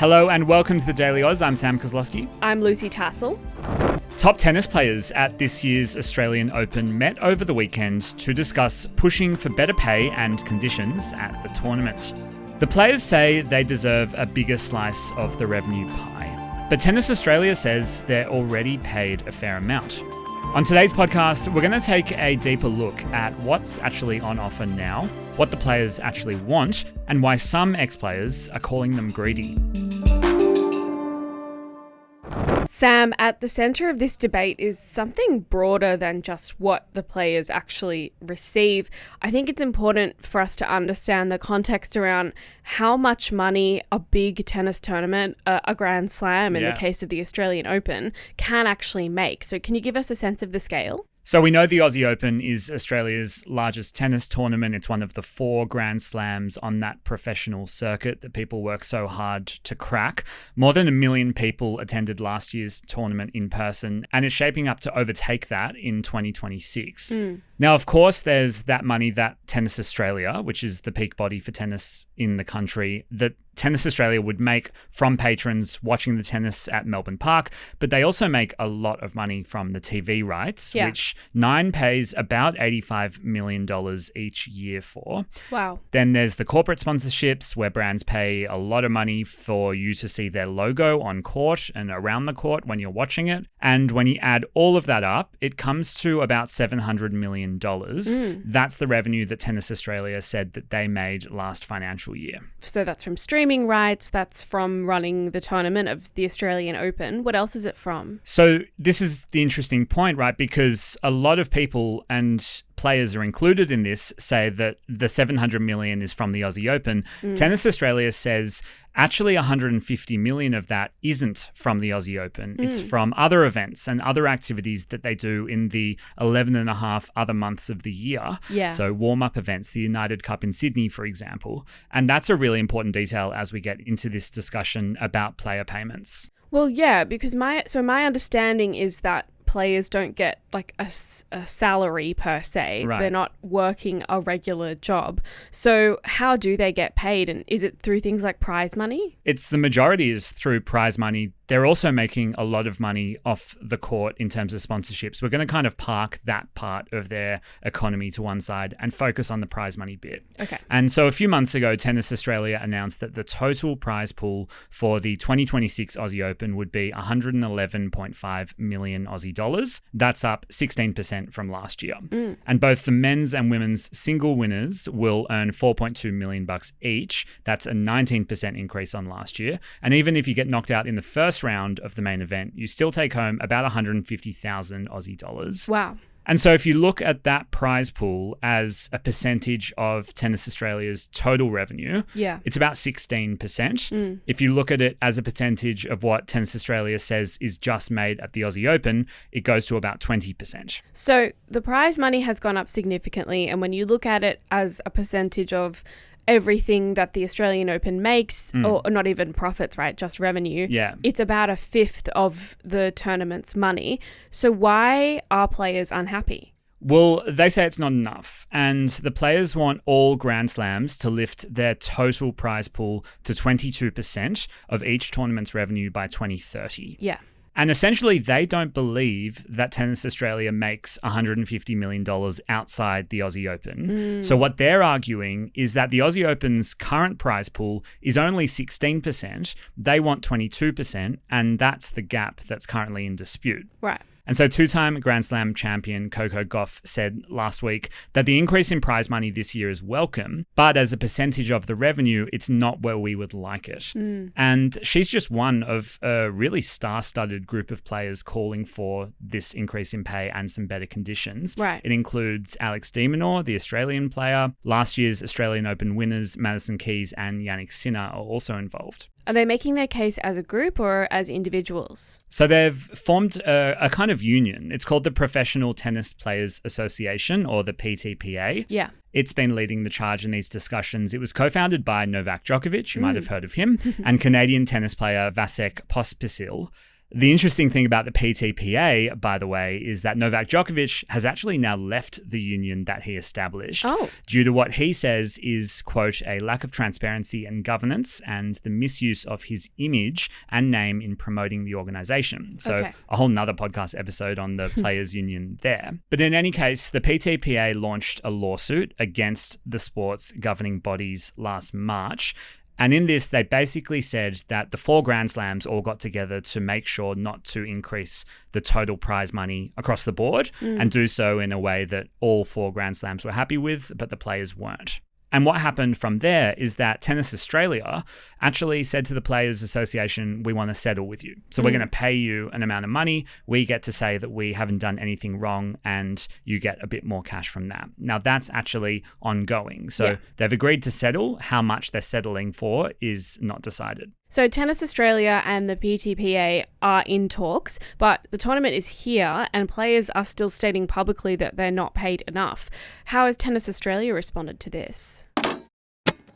Hello and welcome to the Daily Aus. I'm Sam Koslowski. I'm Lucy Tassell. Top tennis players at this year's Australian Open met over the weekend to discuss pushing for better pay and conditions at the tournament. The players say they deserve a bigger slice of the revenue pie, but Tennis Australia says they're already paid a fair amount. On today's podcast, we're going to take a deeper look at what's actually on offer now, what the players actually want, and why some ex-players are calling them greedy. Sam, at the centre of this debate is something broader than just what the players actually receive. I think it's important for us to understand the context around how much money a big tennis tournament, a Grand Slam in the case of the Australian Open, can actually make. So can you give us a sense of the scale? So we know the Aussie Open is Australia's largest tennis tournament. It's one of the 4 Grand Slams on that professional circuit that people work so hard to crack. More than 1 million people attended last year's tournament in person, and it's shaping up to overtake that in 2026. Now, of course, there's that money that Tennis Australia, which is the peak body for tennis in the country, that Tennis Australia would make from patrons watching the tennis at Melbourne Park, but they also make a lot of money from the TV rights, which Nine pays about $85 million each year for. Wow. Then there's the corporate sponsorships where brands pay a lot of money for you to see their logo on court and around the court when you're watching it. And when you add all of that up, it comes to about $700 million. That's the revenue that Tennis Australia said that they made last financial year. So that's from streaming rights, that's from running the tournament of the Australian Open. What else is it from? So this is the interesting point, right? Because a lot of people and players are included in this say that the $700 million is from the Aussie Open. Tennis Australia says actually $150 million of that isn't from the Aussie Open. It's from other events and other activities that they do in the 11 and a half other months of the year. So warm-up events, the United Cup in Sydney, for example. And that's a really important detail as we get into this discussion about player payments. Well, yeah, because my understanding is that players don't get like a salary per se. Right. They're not working a regular job. So how do they get paid? And is it through things like prize money? It's the majority is through prize money. They're also making a lot of money off the court in terms of sponsorships. We're going to kind of park that part of their economy to one side and focus on the prize money bit. Okay. And so a few months ago, Tennis Australia announced that the total prize pool for the 2026 Aussie Open would be 111.5 million Aussie dollars. That's up 16% from last year. And both the men's and women's single winners will earn $4.2 million each. That's a 19% increase on last year. And even if you get knocked out in the first round of the main event, you still take home about 150,000 Aussie dollars. Wow. And so if you look at that prize pool as a percentage of Tennis Australia's total revenue, it's about 16%. If you look at it as a percentage of what Tennis Australia says is just made at the Aussie Open, it goes to about 20%. So the prize money has gone up significantly. And when you look at it as a percentage of everything that the Australian Open makes, or not even profits, right? Just revenue. It's about a fifth of the tournament's money. So why are players unhappy? Well, they say it's not enough. And the players want all Grand Slams to lift their total prize pool to 22% of each tournament's revenue by 2030. And essentially, they don't believe that Tennis Australia makes $150 million outside the Aussie Open. So what they're arguing is that the Aussie Open's current prize pool is only 16%. They want 22%, and that's the gap that's currently in dispute. Right. And so two-time Grand Slam champion Coco Gauff said last week that the increase in prize money this year is welcome, but as a percentage of the revenue, it's not where we would like it. And she's just one of a really star-studded group of players calling for this increase in pay and some better conditions. Right. It includes Alex de Minaur, the Australian player. Last year's Australian Open winners Madison Keys and Yannick Sinner are also involved. Are they making their case as a group or as individuals? So they've formed a kind of union. It's called the Professional Tennis Players Association, or the PTPA. It's been leading the charge in these discussions. It was co-founded by Novak Djokovic, you might have heard of him, and Canadian tennis player Vasek Pospisil. The interesting thing about the PTPA, by the way, is that Novak Djokovic has actually now left the union that he established due to what he says is, quote, a lack of transparency and governance and the misuse of his image and name in promoting the organization. So a whole nother podcast episode on the players union there. But in any case, the PTPA launched a lawsuit against the sport's governing bodies last March. And in this, they basically said that the 4 Grand Slams all got together to make sure not to increase the total prize money across the board and do so in a way that all 4 Grand Slams were happy with, but the players weren't. And what happened from there is that Tennis Australia actually said to the Players Association, we want to settle with you. So we're going to pay you an amount of money. We get to say that we haven't done anything wrong and you get a bit more cash from that. Now that's actually ongoing. So they've agreed to settle. How much they're settling for is not decided. So Tennis Australia and the PTPA are in talks, but the tournament is here and players are still stating publicly that they're not paid enough. How has Tennis Australia responded to this?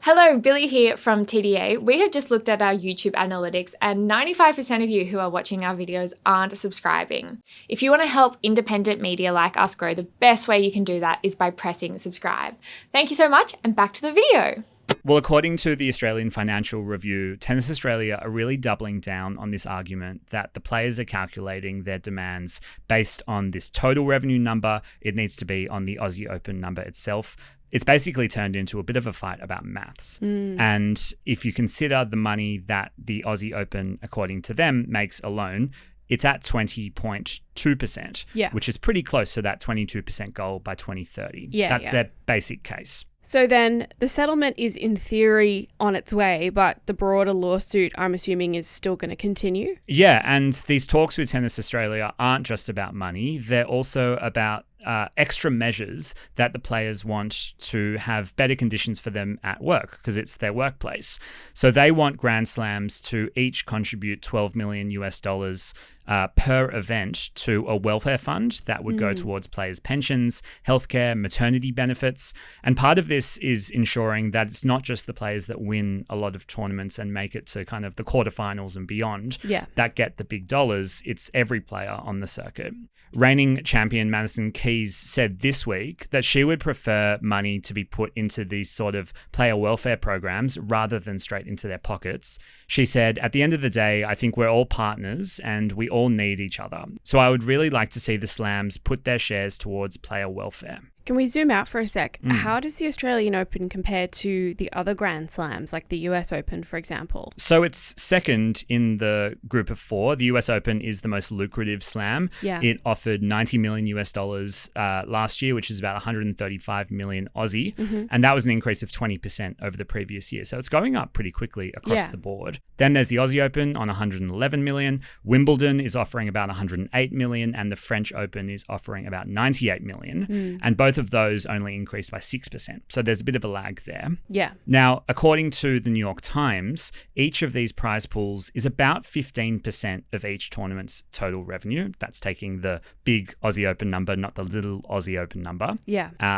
Hello, Billy here from TDA. We have just looked at our YouTube analytics and 95% of you who are watching our videos aren't subscribing. If you want to help independent media like us grow, the best way you can do that is by pressing subscribe. Thank you so much and back to the video. Well, according to the Australian Financial Review, Tennis Australia are really doubling down on this argument that the players are calculating their demands based on this total revenue number. It needs to be on the Aussie Open number itself. It's basically turned into a bit of a fight about maths. And if you consider the money that the Aussie Open, according to them, makes alone, it's at 20.2%, which is pretty close to that 22% goal by 2030. That's their basic case. So then the settlement is in theory on its way, but the broader lawsuit, I'm assuming, is still going to continue? Yeah, and these talks with Tennis Australia aren't just about money. They're also about extra measures that the players want to have better conditions for them at work because it's their workplace. So they want Grand Slams to each contribute $12 million per event to a welfare fund that would go towards players' pensions, healthcare, maternity benefits. And part of this is ensuring that it's not just the players that win a lot of tournaments and make it to kind of the quarterfinals and beyond that get the big dollars. It's every player on the circuit. Reigning champion Madison Keys said this week that she would prefer money to be put into these sort of player welfare programs rather than straight into their pockets. She said, at the end of the day, I think we're all partners and we all need each other. So I would really like to see the Slams put their shares towards player welfare. Can we zoom out for a sec? How does the Australian Open compare to the other Grand Slams, like the US Open, for example? So it's second in the group of 4. The US Open is the most lucrative slam. It offered $90 million last year, which is about 135 million Aussie. And that was an increase of 20% over the previous year. So it's going up pretty quickly across the board. Then there's the Aussie Open on 111 million. Wimbledon is offering about 108 million and the French Open is offering about 98 million. And both of those only increased by 6%. So there's a bit of a lag there. Now, according to the New York Times, each of these prize pools is about 15% of each tournament's total revenue. That's taking the big Aussie Open number, not the little Aussie Open number.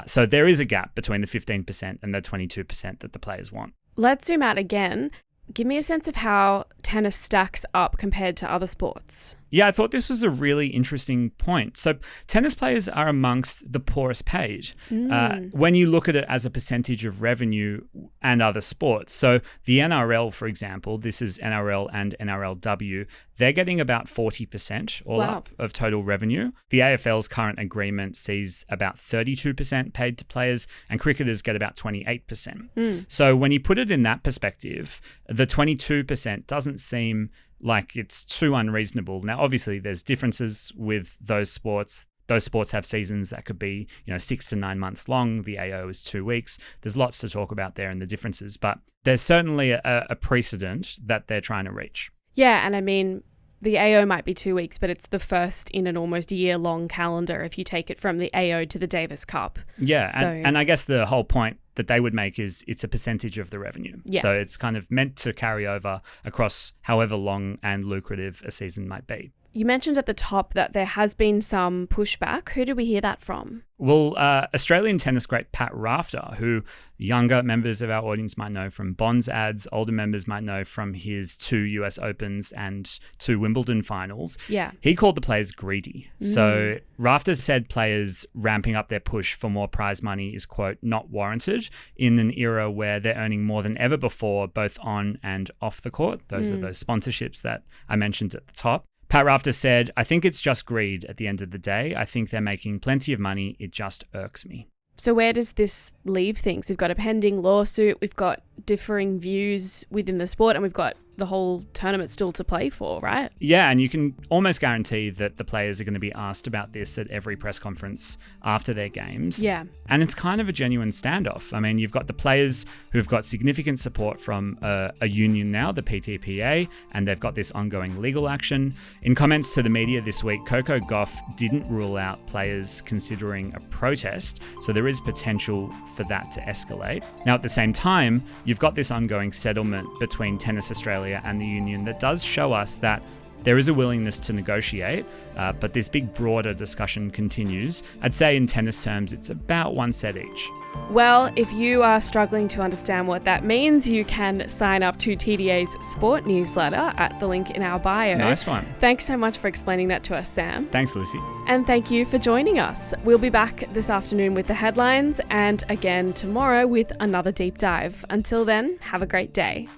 So there is a gap between the 15% and the 22% that the players want. Let's zoom out again. Give me a sense of how tennis stacks up compared to other sports. Yeah, I thought this was a really interesting point. So tennis players are amongst the poorest paid when you look at it as a percentage of revenue and other sports. So the NRL, for example, this is NRL and NRLW, they're getting about 40% all up of total revenue. The AFL's current agreement sees about 32% paid to players and cricketers get about 28%. So when you put it in that perspective, the 22% doesn't seem like it's too unreasonable. Now, obviously, there's differences with those sports. Those sports have seasons that could be, 6 to 9 months long. The AO is 2 weeks. There's lots to talk about there in the differences, but there's certainly a precedent that they're trying to reach. Yeah, and I mean, the AO might be 2 weeks, but it's the first in an almost year-long calendar if you take it from the AO to the Davis Cup. Yeah, and I guess the whole point that they would make is it's a percentage of the revenue. So it's kind of meant to carry over across however long and lucrative a season might be. You mentioned at the top that there has been some pushback. Who did we hear that from? Well, Australian tennis great Pat Rafter, who younger members of our audience might know from Bonds ads, older members might know from his 2 US Opens and 2 Wimbledon finals. Yeah. He called the players greedy. So Rafter said players ramping up their push for more prize money is, quote, not warranted in an era where they're earning more than ever before, both on and off the court. Those are those sponsorships that I mentioned at the top. Pat Rafter said, I think it's just greed at the end of the day. I think they're making plenty of money. It just irks me. So where does this leave things? We've got a pending lawsuit, we've got differing views within the sport, and we've got the whole tournament still to play for, right? Yeah, and you can almost guarantee that the players are going to be asked about this at every press conference after their games. Yeah. And it's kind of a genuine standoff. I mean, you've got the players who've got significant support from a union now, the PTPA, and they've got this ongoing legal action. In comments to the media this week, Coco Gauff didn't rule out players considering a protest, so there is potential for that to escalate. Now, at the same time, you've got this ongoing settlement between Tennis Australia and the union that does show us that there is a willingness to negotiate, but this big broader discussion continues. I'd say in tennis terms, it's about 1 set each. Well, if you are struggling to understand what that means, you can sign up to TDA's sport newsletter at the link in our bio. Nice one. Thanks so much for explaining that to us, Sam. Thanks, Lucy. And thank you for joining us. We'll be back this afternoon with the headlines and again tomorrow with another deep dive. Until then, have a great day.